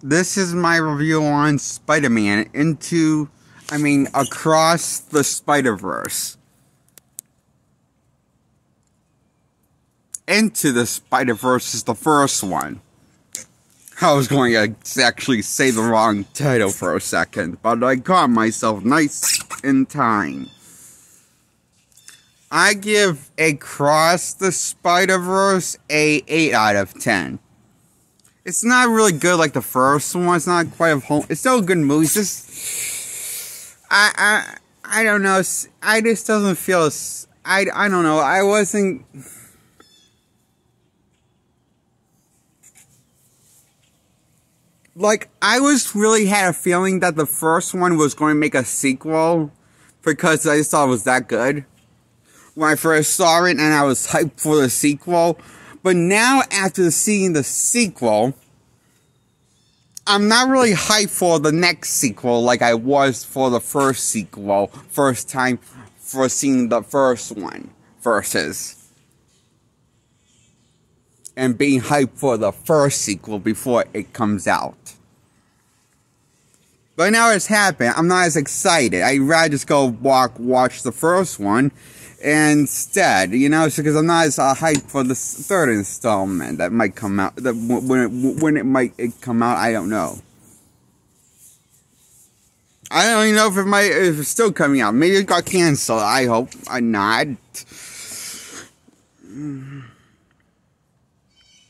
This is my review on Spider-Man Across the Spider-Verse. Into the Spider-Verse is the first one. I was going to actually say the wrong title for a second, but I caught myself nice in time. I give Across the Spider-Verse a 8 out of 10. It's not really good like the first one. It's not quite a home. It's still a good movie. It's just I don't know. I just doesn't feel. I don't know. I wasn't. Like, I really had a feeling that the first one was going to make a sequel because I just thought it was that good when I first saw it, and I was hyped for the sequel. But now, after seeing the sequel, I'm not really hyped for the next sequel like I was for the first sequel, first time for seeing the first one versus and being hyped for the first sequel before it comes out. But now it's happened, I'm not as excited. I'd rather just go watch the first one instead, you know, because I'm not as hyped for the third installment that might come out. When it might come out, I don't know. I don't even know if it's still coming out. Maybe it got canceled. I hope not.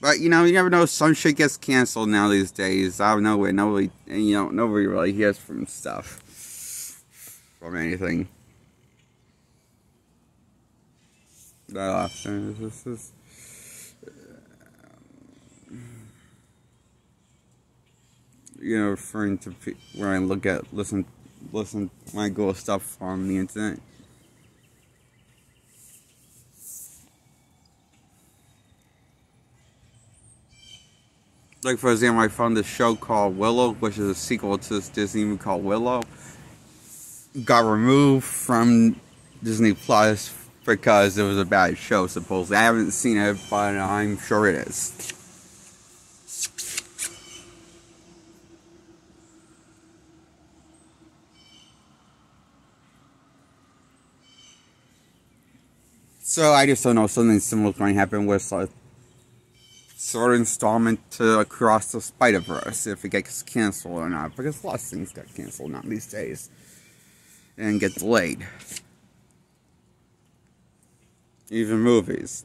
But, you know, you never know. Some shit gets canceled now these days. I don't know where nobody really hears from anything. That often. This is referring to when I listen when I go stuff on the internet. Like, for example, I found this show called Willow, which is a sequel to this Disney movie called Willow. Got removed from Disney Plus because it was a bad show, supposedly. I haven't seen it, but I'm sure it is. So I just don't know, something similar is going to happen with third installment to Across the Spider-Verse, if it gets canceled or not, because a lot of things get canceled now these days and get delayed. Even movies.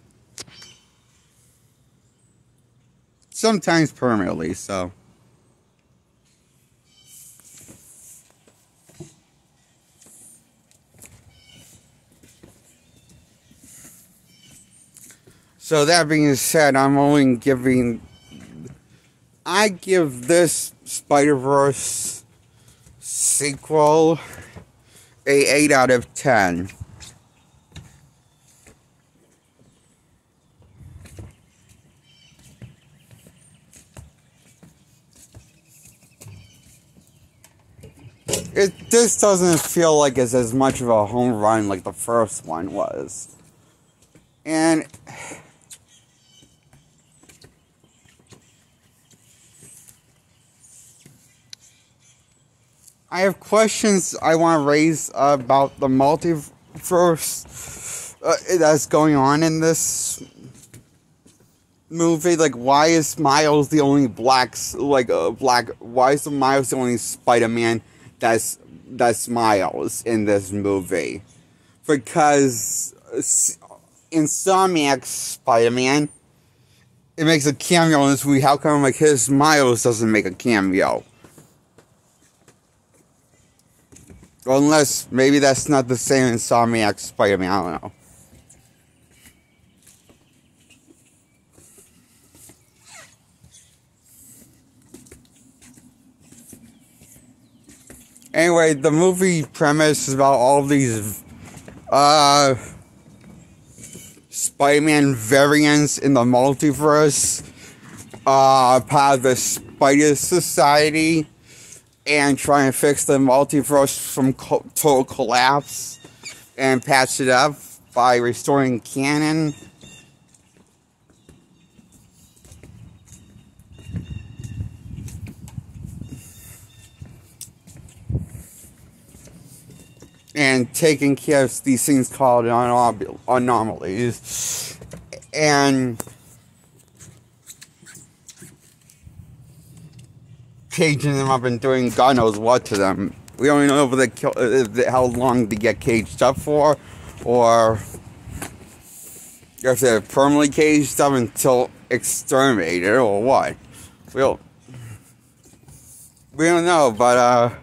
Sometimes permanently, so. So that being said, I give this Spider-Verse sequel a 8 out of 10. This doesn't feel like it's as much of a home run like the first one was. And I have questions I want to raise about the multiverse that's going on in this movie. Like, why is Miles the only why is Miles the only Spider-Man that's Miles in this movie? Because Insomniac's Spider-Man, it makes a cameo in this movie. How come his Miles doesn't make a cameo? Unless, maybe that's not the same Insomniac Spider-Man, I don't know. Anyway, the movie premise is about all these, Spider-Man variants in the multiverse, part of the Spider Society, and trying to fix the multiverse from total collapse and patch it up by restoring canon. and taking care of these things called anomalies, and caging them up and doing God knows what to them. We don't know if how long they get caged up for, or if they're permanently caged up until exterminated, or what. We don't know, but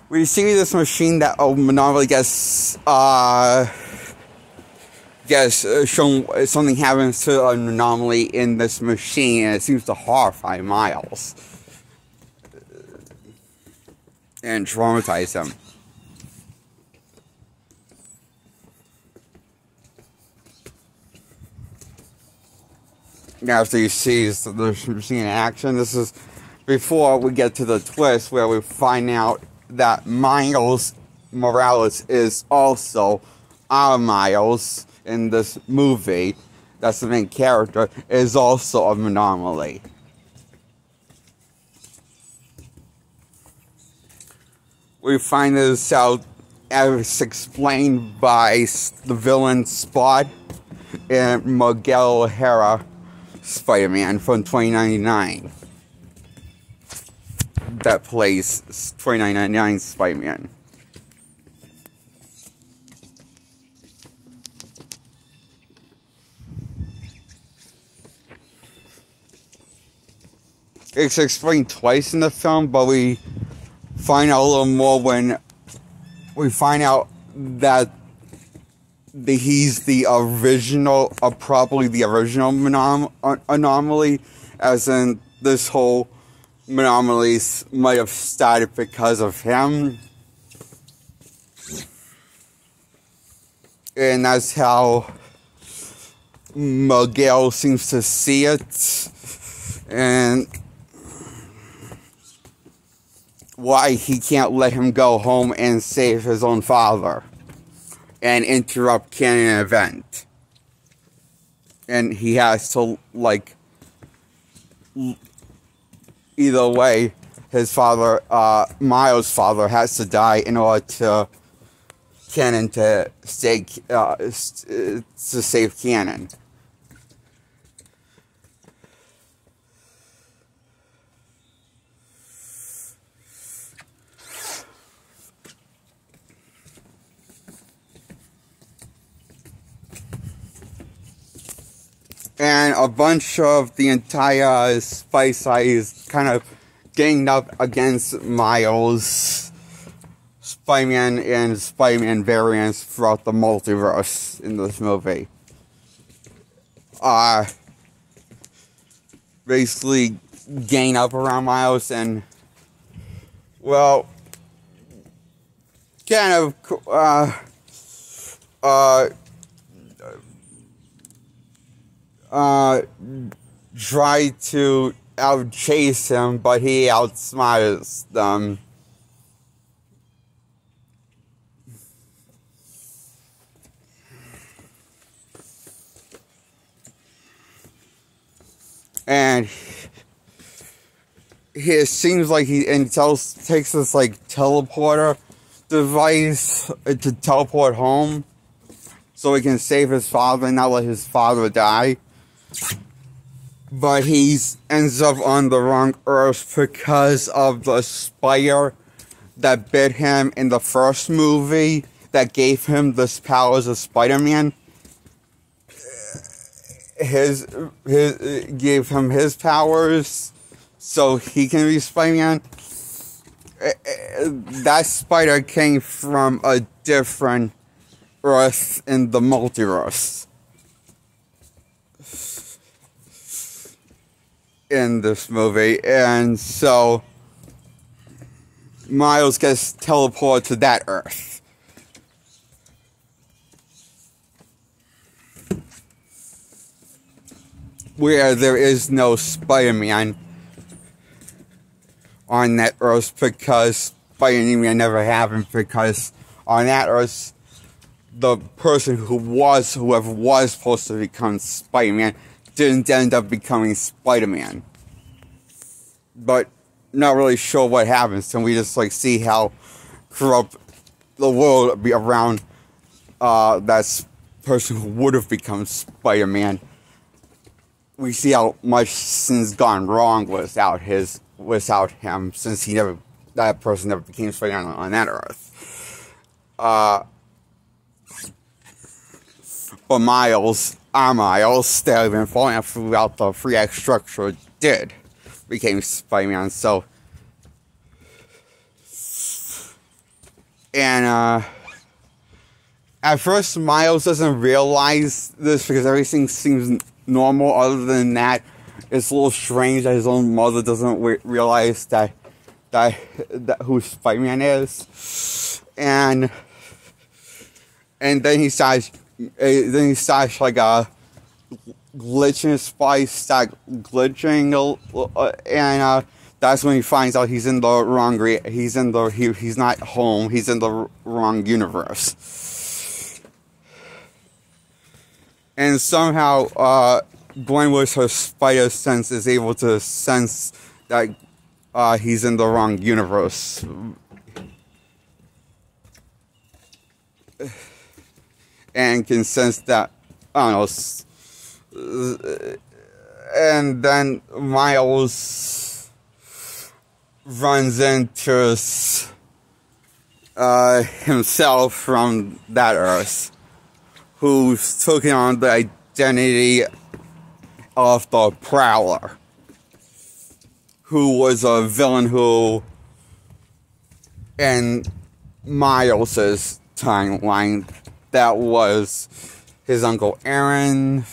we see this machine that normally gets shown something happens to an anomaly in this machine, and it seems to horrify Miles and traumatize him. After he sees the machine in action, this is before we get to the twist where we find out that Miles Morales is also our Miles in this movie. That's the main character, is also an anomaly. We find this out as explained by the villain Spot and Miguel O'Hara Spider-Man from 2099. That plays 2099 Spider-Man. It's explained twice in the film, but we find out a little more when we find out that he's the original, probably the original anomaly, as in this whole anomaly might have started because of him. And that's how Miguel seems to see it. And why he can't let him go home and save his own father and interrupt canon event. And he has to, like, either way, his father, Miles' father, has to die in order to canon to stay, to save canon. And a bunch of the entire Spice is kind of ganged up against Miles, Spider-Man, and Spider-Man variants throughout the multiverse in this movie. Basically gang up around Miles and, well, kind of, try to outchase him, but he outsmarts them. And it seems like he takes this like teleporter device to teleport home so he can save his father and not let his father die. But he ends up on the wrong Earth because of the spider that bit him in the first movie that gave him the powers of Spider-Man. Gave him his powers so he can be Spider-Man. That spider came from a different Earth in the multiverse. In this movie, and so Miles gets teleported to that Earth. Where there is no Spider-Man on that Earth, because Spider-Man never happened, because on that Earth, the person whoever was supposed to become Spider-Man didn't end up becoming Spider-Man. But not really sure what happens, and we just like see how corrupt the world be around that person who would have become Spider-Man. We see how much things gone wrong without him, since that person never became Spider-Man on that Earth. But Miles, our Miles, that had been falling throughout the 3X structure, did became Spider-Man. So, and at first, Miles doesn't realize this because everything seems normal. Other than that, it's a little strange that his own mother doesn't realize that who Spider-Man is, and then he starts like glitching. His spice start glitching, and that's when he finds out he's in the wrong. He's not home. He's in the wrong universe. And somehow, Gwen with her spider sense is able to sense that he's in the wrong universe. And can sense that, I don't know. And then Miles runs into himself from that Earth, who's taking on the identity of the Prowler, who was a villain who, in Miles's timeline, that was his Uncle Aaron,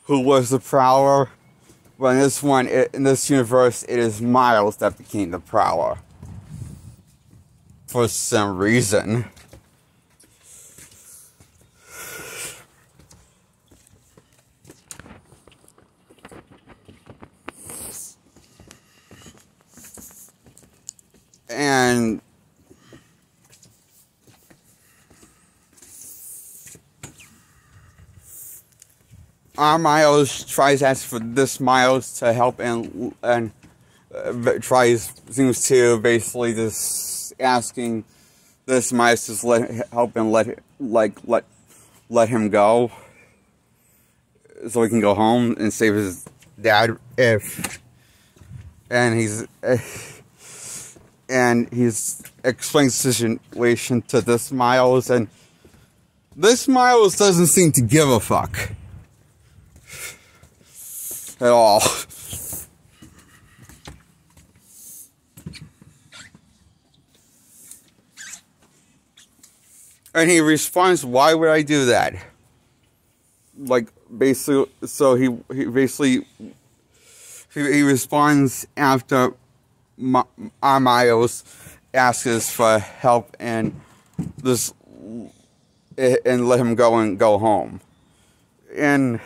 who was the Prowler. But in this universe, it is Miles that became the Prowler. For some reason. And our Miles tries to ask for this Miles to help and seems to basically just asking this Miles to help and let him go, so he can go home and save his dad. And he's explains the situation to this Miles, and this Miles doesn't seem to give a fuck at all. And he responds, "Why would I do that?" Like, basically, so he responds after our Miles asks for help and let him go and go home. And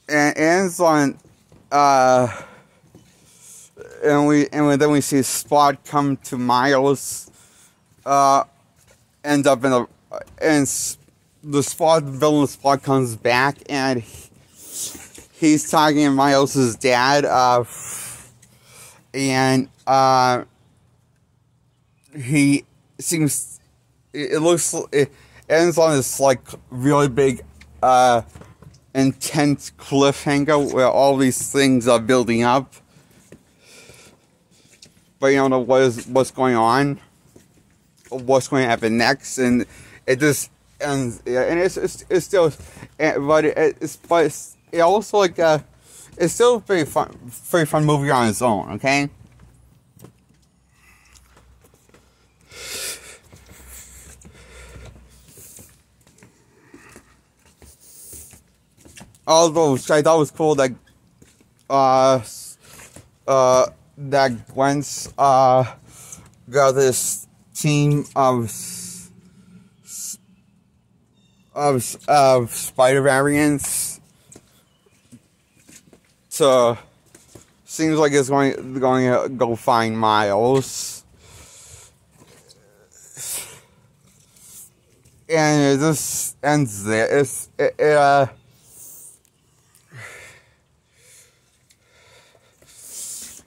ends on and then we see Spot come to Miles, end up in the villain Spot comes back, and he's talking to Miles' dad, and he seems, it ends on this like really big intense cliffhanger where all these things are building up, but you don't know what's going on, or what's going to happen next, and it just ends. And it's still, but it's also like it's still a very fun movie on its own. Okay. Although I thought it was cool that that Gwen's got this team of spider variants. So seems like it's going to go find Miles, and it just ends there.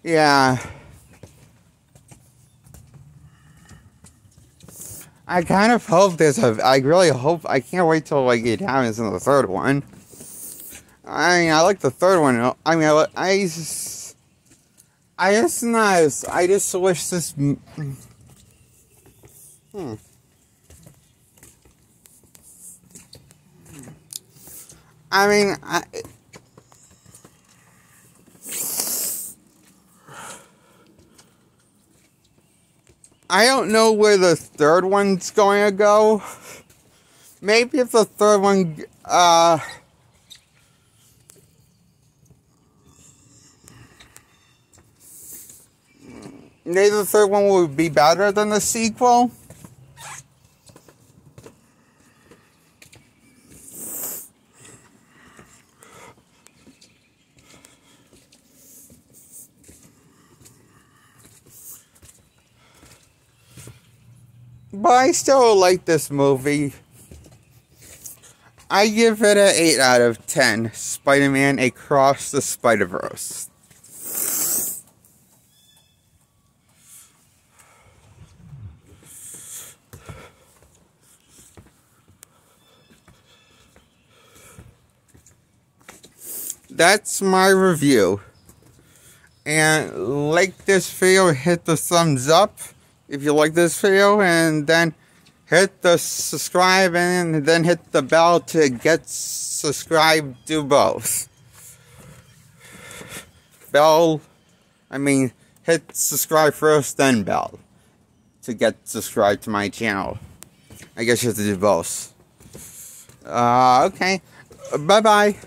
Yeah, I kind of hope I really hope, I can't wait till like it happens in the third one. I mean, I like the third one. I mean, I just wish this, I mean, I don't know where the third one's going to go. Maybe if the third one, maybe the third one will be better than the sequel. But I still like this movie. I give it an 8 out of 10. Spider-Man Across the Spider-Verse. That's my review. And like this video, hit the thumbs up if you like this video, and then hit the subscribe and then hit the bell to get subscribed to both. Hit subscribe first, then bell to get subscribed to my channel. I guess you have to do both. Okay. Bye-bye.